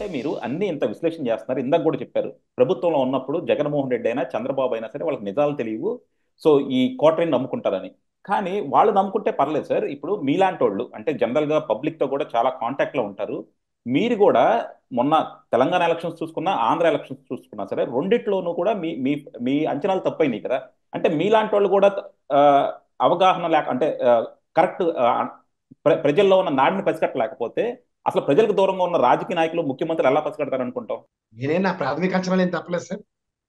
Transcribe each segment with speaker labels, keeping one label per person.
Speaker 1: అంటే మీరు అన్ని ఇంత విశ్లేషణ చేస్తున్నారు. ఇందాక కూడా చెప్పారు, ప్రభుత్వంలో ఉన్నప్పుడు జగన్మోహన్ రెడ్డి అయినా చంద్రబాబు అయినా సరే వాళ్ళకి నిజాలు తెలియవు. సో ఈ కోటరీని నమ్ముకుంటారని. కానీ వాళ్ళు నమ్ముకుంటే పర్లేదు సార్. ఇప్పుడు మీలాంటి వాళ్ళు అంటే జనరల్ గా పబ్లిక్ తో కూడా చాలా కాంటాక్ట్ లో ఉంటారు. మీరు కూడా మొన్న తెలంగాణ ఎలక్షన్స్ చూసుకున్నా, ఆంధ్ర ఎలక్షన్స్ చూసుకున్నా సరే రెండిట్లోనూ కూడా మీ మీ మీ అంచనాలు తప్పైనాయి కదా. అంటే మీలాంటి వాళ్ళు కూడా ఆ, అవగాహన లేక అంటే కరెక్ట్ ప్రజల్లో ఉన్న నాడిని పసిగట్టలేకపోతే అసలు ప్రజలకు దూరంగా ఉన్న రాజకీయ నాయకులు ముఖ్యమంత్రులు ఎలా పసిగడతారు అనుకుంటాం.
Speaker 2: నేనే నా ప్రాథమిక అంచనాలు ఏం తప్పలేదు సార్.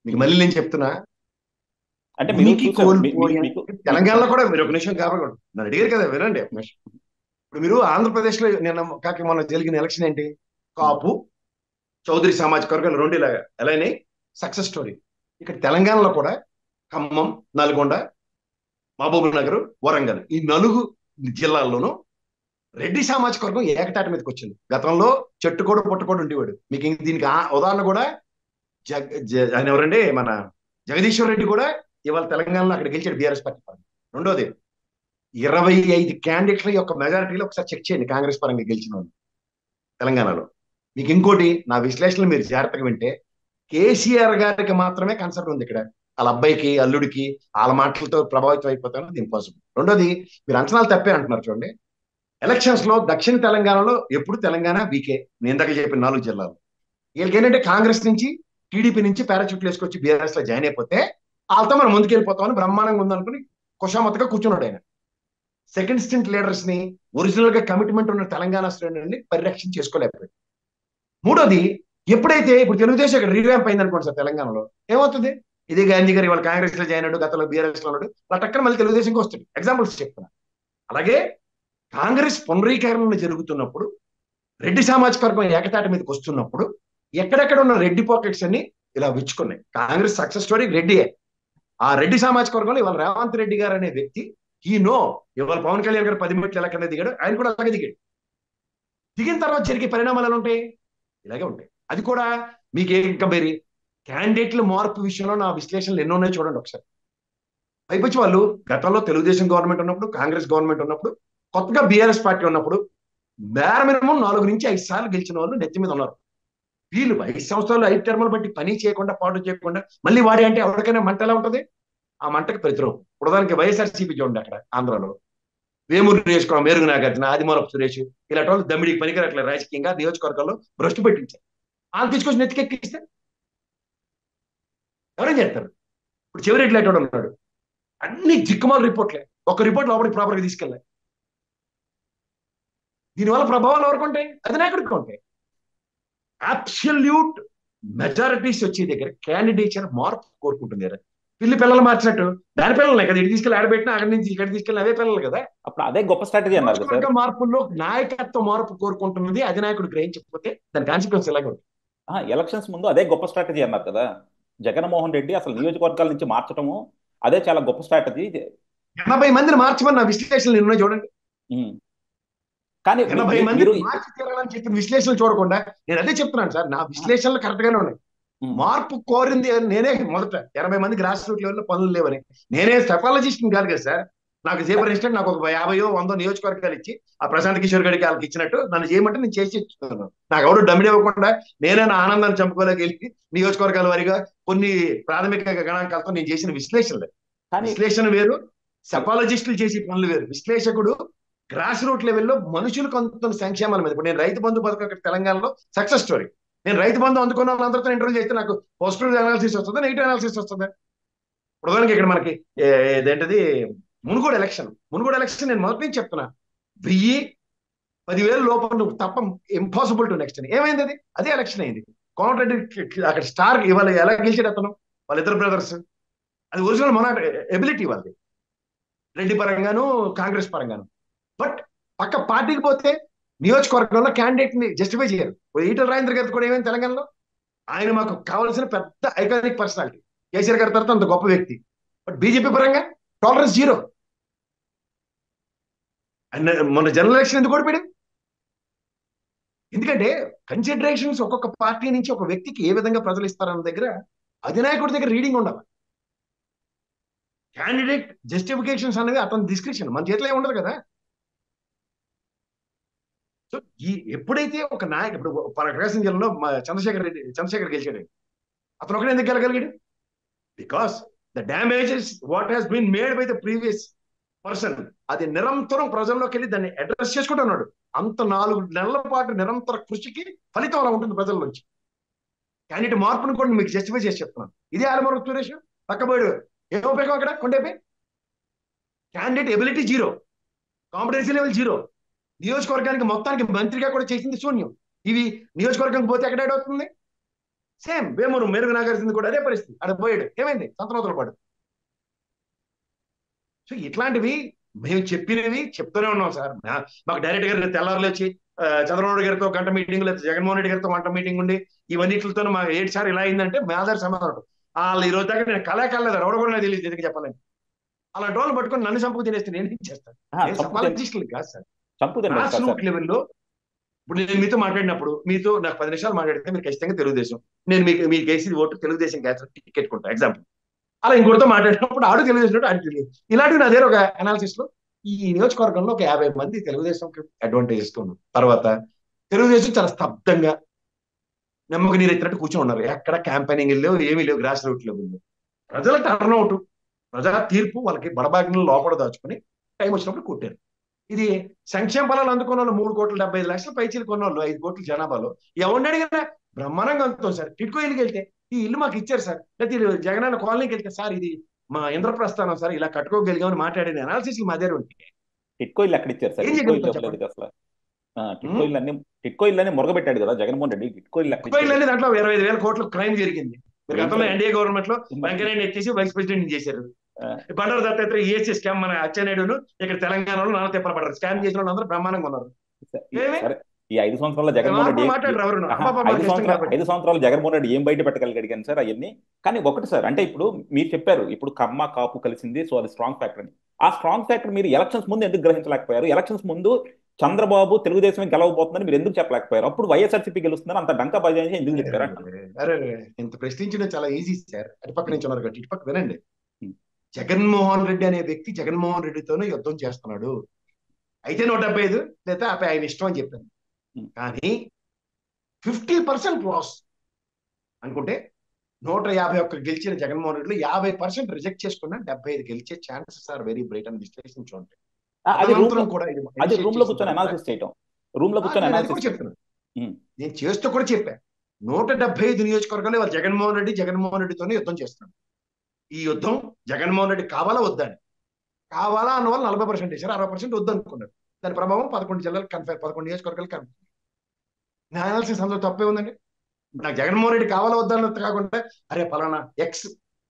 Speaker 2: మీకు
Speaker 1: ఉమ్.
Speaker 2: మళ్ళీ నేను చెప్తున్నా.
Speaker 1: అంటే మీరు
Speaker 2: ఉనికి
Speaker 1: చూసారు
Speaker 2: కోల్పోయా
Speaker 1: మీకు మీకు
Speaker 2: తెలంగాణలో కూడా మీరు ఒక నిమిషం కాబట్టి నన్ను అడిగారు కదా, వినండి ఒక నిమిషం. ఇప్పుడు మీరు ఆంధ్రప్రదేశ్ లో నిన్న కాక మొన్న జరిగిన ఎలక్షన్ ఏంటి?
Speaker 1: ఉమ్,
Speaker 2: కాపు చౌదరి సామాజిక వర్గాలు రెండు ఇలా ఎలా అయినాయి? Success story. ఇక్కడ తెలంగాణలో కూడా ఖమ్మం, నల్గొండ, మహబూబ్ నగర్, వరంగల్ ఈ నలుగు జిల్లాల్లోనూ రెడ్డి సామాజిక వర్గం ఏకతాటి మీదకి వచ్చింది. గతంలో చెట్టు కూడా పుట్ట కూడా ఉండేవాడు. మీకు దీనికి ఉదాహరణ కూడా ఆయన ఎవరండి, మన జగదీశ్వర్ రెడ్డి కూడా ఇవాళ తెలంగాణలో అక్కడ గెలిచాడు బీఆర్ఎస్ పార్టీ పరంగా. రెండోది, 25 క్యాండిడేట్ల యొక్క మెజారిటీలో ఒకసారి చెక్ చేయండి కాంగ్రెస్ పరంగా గెలిచిన వాళ్ళు తెలంగాణలో. మీకు ఇంకోటి, నా విశ్లేషణలు మీరు జాగ్రత్తగా వింటే, కేసీఆర్ గారికి మాత్రమే కన్సర్న్ ఉంది ఇక్కడ. వాళ్ళ అబ్బాయికి, అల్లుడికి వాళ్ళ మాటలతో ప్రభావితం అయిపోతాను ఇంపాసిబుల్. రెండోది, మీరు అంచనాలు తప్పే అంటున్నారు చూడండి. ఎలక్షన్స్ లో దక్షిణ తెలంగాణలో ఎప్పుడు తెలంగాణ వీకే. నేను ఇందాక చెప్పిన 4 జిల్లాలు వీళ్ళకి ఏంటంటే కాంగ్రెస్ నుంచి, టీడీపీ నుంచి పారాచూట్లు వేసుకొచ్చి బీఆర్ఎస్ లో జాయిన్ అయిపోతే వాళ్ళతో మనం ముందుకెళ్ళిపోతామని బ్రహ్మాండంగా ఉందనుకుని కుషామతగా కూర్చున్నాడు ఆయన. సెకండ్ స్టెంట్ లీడర్స్ ని, ఒరిజినల్ గా కమిట్మెంట్ ఉన్న తెలంగాణ శ్రేణుల్ని పరిరక్షణ చేసుకోలేకపోయాడు. మూడోది, ఎప్పుడైతే ఇప్పుడు తెలుగుదేశం ఇక్కడ రీవ్యాంప్ అయింది అనుకోండి సార్ తెలంగాణలో, ఏమవుతుంది? ఇదే గాంధీ గారు ఇవాళ కాంగ్రెస్ లో జాయిన్ అయ్యాడు, గతంలో బీఆర్ఎస్ లో ఉన్నాడు, అలా టక్కన మళ్ళీ తెలుగుదేశంకి వస్తాడు. ఎగ్జాంపుల్స్ చెప్తున్నా. అలాగే కాంగ్రెస్ పునరీకరణ జరుగుతున్నప్పుడు, రెడ్డి సామాజిక వర్గం ఏకతాటి మీదకి వస్తున్నప్పుడు ఎక్కడెక్కడ ఉన్న రెడ్డి పాకెట్స్ అన్ని ఇలా విచ్చుకున్నాయి. కాంగ్రెస్ సక్సెస్ స్టోరీ రెడ్డియే. ఆ రెడ్డి సామాజిక వర్గంలో ఇవాళ రేవంత్ రెడ్డి గారు అనే వ్యక్తి, ఈ నో, ఇవాళ పవన్ కళ్యాణ్ గారు 10 మెట్లు ఎలా కింద దిగాడు, ఆయన కూడా అలాగే దిగాడు. దిగిన తర్వాత జరిగే పరిణామాలు ఎలా ఉంటాయి? ఇలాగే ఉంటాయి. అది కూడా మీకు ఇంకా వేరే క్యాండిడేట్ల మార్పు విషయంలో నా విశ్లేషణలు ఎన్నో ఉన్నాయి చూడండి ఒకసారి. పైపొచ్చి వాళ్ళు గతంలో తెలుగుదేశం గవర్నమెంట్ ఉన్నప్పుడు, కాంగ్రెస్ గవర్నమెంట్ ఉన్నప్పుడు, కొత్తగా బీఆర్ఎస్ పార్టీ ఉన్నప్పుడు బేర మినిమం 4 నుంచి 5 సార్లు గెలిచిన వాళ్ళు నెత్తి మీద ఉన్నారు. వీళ్ళు 5 సంవత్సరాలు 5 టర్ములు బట్టి పని చేయకుండా, పాటు చేయకుండా మళ్ళీ వాడి అంటే ఎవరికైనా మంట ఎలా ఉంటుంది? ఆ మంటకు ప్రతిరూపం. ఇప్పుడు వైఎస్ఆర్సీపీ చూడండి అక్కడ ఆంధ్రాలో, వేమూరు నియోజకవర్గం మేరుగు నాగార్జున, ఆదిమూలపు సురేష్, ఇలాంటి వాళ్ళు దమ్మిడికి పనికిరట్లేదు రాజకీయంగా, నియోజకవర్గాల్లో భ్రష్టు పెట్టించారు. వాళ్ళు తీసుకొచ్చి నెత్తికెక్కిస్తే ఎవరేం చేస్తారు? ఇప్పుడు చెవిరెడ్డి లాంటి ఉన్నాడు, అన్ని జిక్కుమాల రిపోర్ట్లే, ఒక రిపోర్ట్ లోపలికి ప్రాపర్ గా తీసుకెళ్ళాలి. దీనివల్ల ప్రభావాలు ఎవరికి ఉంటాయి? అధినాయకుడికి ఉంటాయి. అబ్సల్యూట్ మెజారిటీస్ వచ్చే దగ్గర క్యాండిడేచర్ మార్పు కోరుకుంటుంది కదా. పిల్లలు మార్చినట్టు దాని పిల్లలే కదా, ఇటు తీసుకెళ్ళి ఆడబెట్టినా అక్కడి నుంచి ఇక్కడ తీసుకెళ్ళిన అవే పిల్లలు కదా.
Speaker 1: అప్పుడు అదే గొప్ప స్ట్రాటజీ అన్నారు కదా సార్.
Speaker 2: నియోజకవర్గ మార్పుల్లో నాయకత్వ మార్పు కోరుకుంటున్నది అధినాయకుడు గ్రహించకపోతే దాని కాన్సిక్వెన్స్ ఎలాగే ఉంటుంది.
Speaker 1: ఎలక్షన్స్ ముందు అదే గొప్ప స్ట్రాటజీ అన్నారు కదా. జగన్మోహన్ రెడ్డి అసలు నియోజకవర్గాల నుంచి మార్చడము అదే చాలా గొప్ప స్ట్రాటజీ.
Speaker 2: 80 మందిని మార్చమని నా విశ్లేషణలు ఎన్నో చూడండి.
Speaker 1: ఉమ్. కానీ
Speaker 2: 80 మందిని
Speaker 1: మీరు
Speaker 2: మార్చి తీరాలని చెప్పిన విశ్లేషణలు చూడకుండా నేను అదే చెప్తున్నాను సార్, నా విశ్లేషణలు కరెక్ట్ గానే ఉన్నాయి.
Speaker 1: ఉమ్,
Speaker 2: మార్పు కోరింది నేనే మొదట. 80 మంది గ్రాస్ రూట్ లెవెల్లో పనులు లేవని నేనే సెఫాలజిస్ట్ కాదు కదా సార్. నాకు ఫర్ ఇన్స్టెంట్ నాకు ఒక 50 100 నియోజకవర్గాలు ఇచ్చి ఆ ప్రశాంత్ కిషోర్ గడికి వాళ్ళకి ఇచ్చినట్టు నన్ను చేయమంటే నేను చేసి ఇస్తున్నాను. నాకు ఎవరు డమ్మిడి ఇవ్వకుండా నేనే నా ఆనందాన్ని చంపుకోలేక వెళ్ళి నియోజకవర్గాల వారిగా కొన్ని ప్రాథమిక గణాంకాలతో నేను చేసిన విశ్లేషణలే.
Speaker 1: కానీ
Speaker 2: విశ్లేషణ వేరు, సెఫాలజిస్టులు చేసే పనులు వేరు. విశ్లేషకుడు గ్రాస్ రూట్ లెవెల్లో మనుషులకు అందుతున్న సంక్షేమాల మీద. ఇప్పుడు నేను రైతు బంధు పథకం ఇక్కడ తెలంగాణలో సక్సెస్ స్టోరీ. నేను రైతు బంధు అందుకున్న వాళ్ళందరితో ఇంటర్వ్యూ చేస్తే నాకు పాజిటివ్ అనాలిసిస్ వస్తుందా, నెగిటివ్ అనాలిసిస్ వస్తుందా? ఇప్పుడు ఇక్కడ మనకి ఇదేంటది, మునుగోడు ఎలక్షన్ నేను మొదటి నుంచి చెప్తున్నా. 1000-10,000 లోపల నువ్వు తప్ప ఇంపాసిబుల్ టు నెక్స్ట్ అని. ఏమైంది? అదే ఎలక్షన్ అయింది. కోమటిరెడ్డి అక్కడ స్టార్ ఇవాళ ఎలా గెలిచాడు అతను, వాళ్ళిద్దరు బ్రదర్స్. అది ఒరిజినల్ మన ఎబిలిటీ వాళ్ళది, రెడ్డి పరంగాను కాంగ్రెస్ పరంగాను. బట్ పక్క పార్టీకి పోతే నియోజకవర్గంలో క్యాండిడేట్ ని జస్టిఫై చేయరు. ఈటల రాజేంద్ర గారి కూడా ఏమైంది తెలంగాణలో? ఆయన మాకు కావాల్సిన పెద్ద ఐకానిక్ పర్సనాలిటీ, కేసీఆర్ గారి తర్వాత అంత గొప్ప వ్యక్తి. బట్ బీజేపీ పరంగా టాలరెన్స్ జీరో. అండ్ మన జనరల్ ఎలక్షన్ ఎందుకు ఓడిపోయాడు? ఎందుకంటే కన్సిడరేషన్స్ ఒక్కొక్క పార్టీ నుంచి ఒక వ్యక్తికి ఏ విధంగా ప్రజలు ఇస్తారన్న దగ్గర అధినాయకుడి దగ్గర రీడింగ్ ఉండదు. క్యాండిడేట్ జస్టిఫికేషన్స్ అనేవి అతని డిస్క్రిప్షన్, మన చేతిలో ఉండదు కదా. సో ఈ ఎప్పుడైతే ఒక నాయకుడు ఇప్పుడు ప్రకాశం జిల్లాలో చంద్రశేఖర్ గెలిచాడు. అతను ఒకటే ఎందుకు గెలగలిగాడు? Because the damages what has been made by the previous person అది నిరంతరం ప్రజల్లోకి వెళ్ళి దాన్ని అడ్రస్ చేసుకుంటూ ఉన్నాడు. అంత 4 నెలల పాటు నిరంతర కృషికి ఫలితం అలా ఉంటుంది ప్రజల నుంచి. క్యాండిడేట్ మార్పును కూడా మీకు జస్టిఫై చేసి చెప్తున్నాను. ఇదే ఆలమూరు సురేష్ పక్కబోయాడు, ఏం ఉపయోగం అక్కడ కొండపై? Candidate ability zero, competency level zero, నియోజకవర్గానికి మొత్తానికి మంత్రిగా కూడా చేసింది శూన్యం. ఇవి నియోజకవర్గం పోతే ఎక్కడ అవుతుంది? సేమ్ వేమూరు మెరుగు నాగార్జున కూడా అదే పరిస్థితి. అక్కడ పోయాడు, ఏమైంది? సంతనోతల పాటు. సో ఇట్లాంటివి మేము చెప్పినవి చెప్తూనే ఉన్నాం సార్. మాకు డైరెక్ట్ గా తెల్లారులు వచ్చి చంద్రబాబు నాయుడు గారితో గంట మీటింగ్, లేదా జగన్మోహన్ రెడ్డి గారితో గంట మీటింగ్ ఉండి ఇవన్నిటితో మా 7 సార్లు ఇలా అయిందంటే మా ఆధార సమాధానం వాళ్ళు ఈ రోజు దగ్గర నేను కళాకాలేదు ఎవడ కూడా నాకు తెలియదు ఎందుకు చెప్పాలని. అలాంటి వాళ్ళు పట్టుకొని నన్ను చంపుకు తినేస్తే నేను ఏం చేస్తాను? సమాలజిస్టులు కాదు సార్. గ్రాస్ రూట్ లెవెల్లో ఇప్పుడు నేను మీతో మాట్లాడినప్పుడు మీతో నాకు 10 నిమిషాలు మాట్లాడితే మీరు ఖచ్చితంగా తెలుగుదేశం, నేను మీకు వేసి ఓటు తెలుగుదేశం టికెట్ కొంటా ఎగ్జాంపుల్. అలా ఇంకోటితో మాట్లాడినప్పుడు ఆడు తెలుగుదేశం ఆడు తెలియదు. ఇలాంటివి నా దగ్గర ఒక అనాలిసిస్ లో ఈ నియోజకవర్గంలో ఒక 50 మంది తెలుగుదేశంకి అడ్వాంటేజ్ ఇస్తున్నాం. తర్వాత తెలుగుదేశం చాలా స్తబ్దంగా నమ్మక నీరు ఎత్తినట్టు కూర్చొని ఉన్నారు. ఎక్కడ క్యాంపెయినింగ్ లేవు, ఏమీ లేవు. గ్రాస్ రూట్ లెవెల్లో ప్రజల టర్న్అవుట్, ప్రజా తీర్పు వాళ్ళకి బడబాగ్ని లోపల దాచుకుని టైం వచ్చినప్పుడు కొట్టారు. ఇది సంక్షేమ ఫలాలు అందుకున్న వాళ్ళు 3,75,00,000 పైచీలు కొన్న వాళ్ళు 5 కోట్ల జనాభాలో ఎవరిని అడిగినా బ్రహ్మాండంగా అందుతాం సార్. టిట్కో ఇల్లుకి వెళ్తే ఈ ఇల్లు మాకు ఇచ్చారు సార్, లేకపోతే జగనన్న కాలనీకి వెళ్తే సార్ ఇది మా ఇంద్రప్రస్థానం సార్, ఇలా కట్టుకోగలిగామని మాట్లాడేది అనాలిసిస్ మా దగ్గర ఉంటే
Speaker 1: టిట్కో ఇల్లు ఎక్కడ ఇచ్చారు సార్?
Speaker 2: ఏం చేయగలుగుతాం
Speaker 1: అసలు
Speaker 2: చెప్పండి?
Speaker 1: టిట్కో ఇల్లు మొరగబెట్టాడు కదా జగన్మోహన్ రెడ్డి. టిట్కో ఇల్లు
Speaker 2: దాంట్లో 25,000 కోట్ల క్రైమ్ జరిగింది. మీరు గతంలో ఎన్డీఏ గవర్నమెంట్ లో వెంకయ్య ఎత్తేసి వైస్ ప్రెసిడెంట్ చేశారు. బండారు దత్తాత్రేయ ఈఎస్సీ స్కామ్ మన అచ్చెన్నాయుడును ఇక్కడ తెలంగాణలో నాన్న తిప్పబడ్డారు. స్కామ్ చేసిన వాళ్ళు అందరూ బ్రహ్మాండంగా ఉన్నారు.
Speaker 1: ఈ 5 సంవత్సరాల జగన్మోహన్ రెడ్డి 5 సంవత్సరాలు జగన్మోహన్ రెడ్డి ఏం బయట పెట్టగలిగాను సార్ అవన్నీ. కానీ ఒకటి సార్, అంటే ఇప్పుడు మీరు చెప్పారు ఇప్పుడు కమ్మ కాపు కలిసింది, సో అది స్ట్రాంగ్ ఫ్యాక్టర్ అని. ఆ స్ట్రాంగ్ ఫ్యాక్టర్ మీరు ఎలక్షన్స్ ముందు ఎందుకు గ్రహించలేకపోయారు? ఎలక్షన్స్ ముందు చంద్రబాబు తెలుగుదేశం గెలవబోతుందని మీరు ఎందుకు చెప్పలేకపోయారు? అప్పుడు వైఎస్ఆర్సీపీ గెలుస్తుందని అంత డంకా బజాయించి ఎందుకు చెప్పారు?
Speaker 2: అరే ఇంత ప్రశ్నించడం చాలా ఈజీ సార్. అటుపక్క నుంచి ఉన్నారు కాబట్టి ఇటుపక్క వినండి. జగన్మోహన్ రెడ్డి అనే వ్యక్తి జగన్మోహన్ రెడ్డితోనే యుద్ధం చేస్తున్నాడు. అయితే 175 లేదా ఆయన ఇష్టం అని చెప్పాను. కానీ 50% లాస్ అనుకుంటే 151 గెలిచిన జగన్మోహన్ రెడ్డిలో 50% రిజెక్ట్ చేసుకున్నా 75 గెలిచే ఛాన్సెస్ ఆర్ వెరీ బ్రైట్ అని విశ్లేషించుంటే
Speaker 1: రూమ్ లో కూర్చొని అనాలిసిస్ చేయటం, రూమ్ లో కూర్చొని అనాలిసిస్
Speaker 2: చెప్తున్నాను. నేను చేస్తూ కూడా చెప్పా 175 నియోజకవర్గాలు వాళ్ళు జగన్మోహన్ రెడ్డితోనే యుద్ధం చేస్తున్నాడు. ఈ యుద్ధం జగన్మోహన్ రెడ్డి కావాలా వద్దని, కావాలా అన్న వాళ్ళు 40% చేశారు, 60% వద్దు అనుకున్నారు. దాని ప్రభావం 11 జిల్లాలు 11 నియోజకవర్గాలు కనిపిస్తుంది. నా అనాలిసిస్ అందులో తప్పే ఉందండి. నాకు జగన్మోహన్ రెడ్డి కావాలా వద్దన్నది కాకుండా అరే పలానా ఎక్స్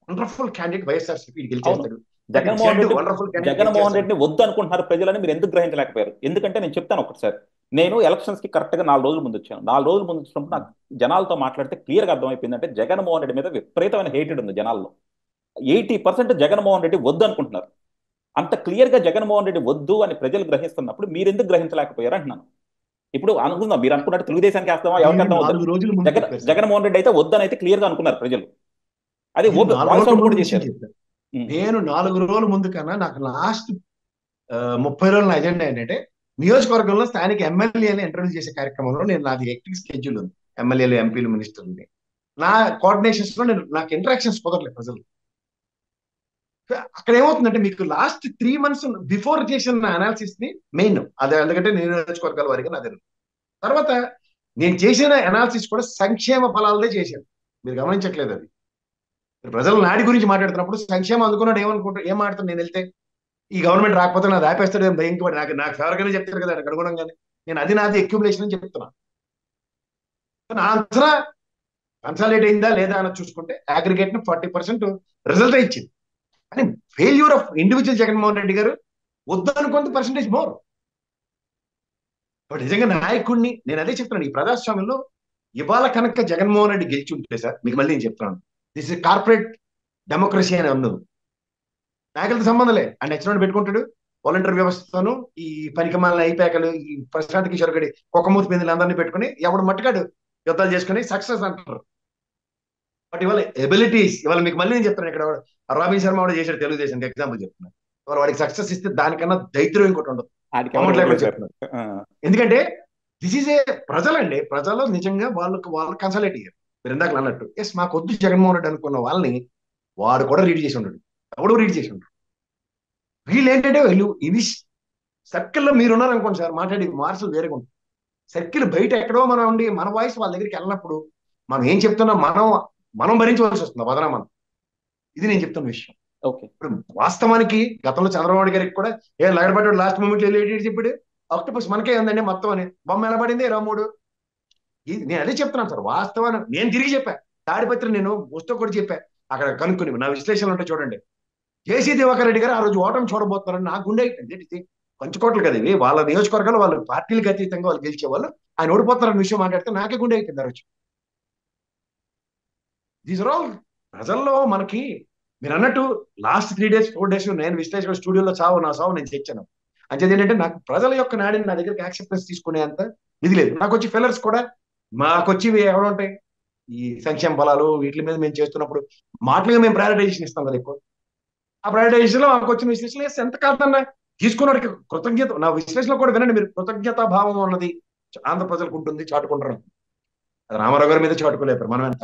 Speaker 2: వండర్ఫుల్ క్యాండిడేట్ వైఎస్ఆర్సీపీ గెలిచేస్తాడు,
Speaker 1: జగన్మోహన్ రెడ్డిని వద్దు అనుకుంటున్నారు ప్రజలని మీరు ఎందుకు గ్రహించలేకపోయారు? ఎందుకంటే నేను చెప్తాను ఒకసారి, నేను ఎలక్షన్స్ కి కరెక్ట్ గా 4 రోజుల ముందు వచ్చాను. 4 రోజుల ముందు వచ్చినప్పుడు నాకు జనాలతో మాట్లాడితే క్లియర్ గా అర్థమైపోయిందంటే జగన్మోహన్ రెడ్డి మీద విపరీతమైన హేటెడ్ ఉంది జనాల్లో. 80% జగన్మోహన్ రెడ్డి వద్దు అనుకుంటున్నారు. అంత క్లియర్ గా జగన్మోహన్ రెడ్డి వద్దు అని ప్రజలు గ్రహిస్తున్నప్పుడు మీరు ఎందుకు గ్రహించలేకపోయారు అంటున్నాను. ఇప్పుడు అనుకుందాం మీరు అనుకున్నట్టు తెలుగుదేశానికి వేస్తామా ఎవరికి జగన్మోహన్ రెడ్డి అయితే వద్దని అయితే క్లియర్ గా అనుకున్నారు ప్రజలు. అదే
Speaker 2: నేను 4 రోజుల ముందు కన్నా నాకు లాస్ట్ 30 రోజుల అజెండా ఏంటంటే నియోజకవర్గంలో స్థానిక ఎమ్మెల్యేలు ఇంటర్వ్యూ చేసే కార్యక్రమంలో నేను నాది హెక్టిక్ స్కెడ్యూల్ ఉంది. ఎమ్మెల్యేలు ఎంపీలు మినిస్టర్లు నా కోఆర్డినేషన్స్ లో నాకు ఇంటరాక్షన్స్ కుదరలేదు ప్రజలు. అక్కడ ఏమవుతుందంటే మీకు లాస్ట్ 3 months బిఫోర్ చేసిన అనాలిసిస్ ని మెయిన్ అదే, ఎందుకంటే నియోజకవర్గాల వారిగా నాదే. తర్వాత నేను చేసిన అనాలిసిస్ కూడా సంక్షేమ ఫలాలదే చేశాను. మీరు గమనించట్లేదు అది. ప్రజల నాడి గురించి మాట్లాడుతున్నప్పుడు సంక్షేమం అందుకున్నాడు ఏమనుకుంటారు, ఏం మాట్లాడుతాను నేను వెళ్తే ఈ గవర్నమెంట్ రాకపోతే నాది ఆపేస్తాడు ఏం భయంకరపడి నాకు ఫేవర్గానే చెప్తారు కదా అనుగుణంగానే నేను అది నాది ఎక్యుములేషన్ అని చెప్తున్నాను. నా అంచనా కన్సాలిడేట్ అయిందా లేదా అని చూసుకుంటే అగ్రిగేట్ 40% రిజల్ట్ ఇచ్చింది. కానీ failure of individual Jaganmohan Reddy గారు వద్దు అనుకుంటే పర్సెంటేజ్ మోర్. బట్ నిజంగా నాయకుడిని నేను అదే చెప్తున్నాను, ఈ ప్రజాస్వామ్యంలో ఇవాళ కనుక జగన్మోహన్ రెడ్డి గెలిచి ఉంటే సార్ మీకు మళ్ళీ నేను చెప్తున్నాను దిస్ ఇస్ కార్పొరేట్ డెమోక్రసీ అని ఉన్నది. నాయకులతో సంబంధంలే ఆ నచ్చినట్టు పెట్టుకుంటాడు. వాలంటీర్ వ్యవస్థను ఈ పనికిమాలిన ఐపాకలు ఈ ప్రశాంత్ కిషోర్ గడి కుక్కమూతి బిందులు అందరినీ పెట్టుకుని ఎవడు మట్టుకాడు యుద్ధాలు చేసుకుని సక్సెస్ అంటారు. బట్ ఇవాళ ఎబిలిటీస్ ఇవాళ మీకు మళ్ళీ నేను చెప్తాను, ఇక్కడ రాబిన్ శర్మ కూడా చేశాడు తెలుగుదేశానికి ఎగ్జాంపుల్ చెప్తున్నాను. ఇవాళ వాడికి సక్సెస్ ఇస్తే దానికన్నా దైత్యం ఇంకోటి ఉండదు. ఎందుకంటే దిస్ ఈజ్ ఏ ప్రజలండి, ప్రజలు నిజంగా వాళ్ళు కన్సల్టేట్ అయ్యారు. మీరు ఇందాక అన్నట్టు ఎస్ మాకు వద్దు జగన్మోహన్ రెడ్డి అనుకున్న వాళ్ళని వాడు కూడా రీడ్ చేసి ఉండడు, ఎవడు రీడ్ చేసి ఉండడు. వీళ్ళు ఏంటంటే వీళ్ళు ఇది సర్కిల్లో మీరున్నారు అనుకోండి సార్, మాట్లాడి మార్సులు వేరేగా ఉంటాయి. సర్కిల్ బయట ఎక్కడో మనం ఉండి మన వాయిస్ వాళ్ళ దగ్గరికి వెళ్ళినప్పుడు మనం ఏం చెప్తున్నా మనం భరించవలసి వస్తుంది వదనా మనం. ఇది నేను చెప్తున్న విషయం.
Speaker 1: ఓకే.
Speaker 2: ఇప్పుడు వాస్తవానికి గతంలో చంద్రబాబు నాయుడు గారికి కూడా లగడబడ్డాడు లాస్ట్ మూమెంట్ ఏంటి చెప్పాడు, ఆక్టోపస్ మనకే ఉందండి మొత్తం అని, బొమ్మ ఎలా పడింది రాముడు. ఇది నేను అదే చెప్తున్నాను సార్, వాస్తవాన్ని నేను తిరిగి చెప్పా. తాడిపత్రి నేను వస్తూ కూడా చెప్పా, అక్కడ కనుక్కుని నా విశ్లేషణలు ఉంటే చూడండి. జేసీ దివాకర్ రెడ్డి గారు ఆ రోజు ఓటమి చూడబోతున్నారని నాకు గుండె అయిపోయింది. పంచుకోట్లు కదా ఇవి, వాళ్ళ నియోజకవర్గాలు వాళ్ళు పార్టీలకు అతీతంగా వాళ్ళు గెలిచేవాళ్ళు, ఆయన ఓడిపోతున్నారన్న విషయం మాట్లాడితే నాకే గుండె అయిపోయింది ఆ రోజు. దీస్ ఆర్ ఆల్ ప్రజల్లో మనకి మీరు అన్నట్టు లాస్ట్ 3 days 4 days నేను విశ్లేషణ స్టూడియోలో నా సావు నేను తెచ్చాను. అంచేది ఏంటంటే నాకు ప్రజల యొక్క నాడిని నా దగ్గరికి యాక్సెప్టెన్స్ తీసుకునే అంత ఇది లేదు. నాకు వచ్చి ఫెల్లర్స్ కూడా మాకొచ్చి ఎవరు ఉంటాయి ఈ సంక్షేమ ఫలాలు వీటి మీద మేము చేస్తున్నప్పుడు మాటలుగా మేము ప్రయారిటైజేషన్ ఇస్తాం కదా ఎక్కువ. ఆ ప్రయారిటైజేషన్ లో మాకు వచ్చిన విశ్లేషణ ఎంత కాదన్నా తీసుకున్నవాడికి కృతజ్ఞత, నా విశ్లేషణ కూడా వినండి మీరు, కృతజ్ఞతా భావం అన్నది ఆంధ్ర ప్రజలకు ఉంటుంది, చాటుకుంటారు. అది రామారావు గారి మీద చాటుకోలేపారు, మనం ఎంత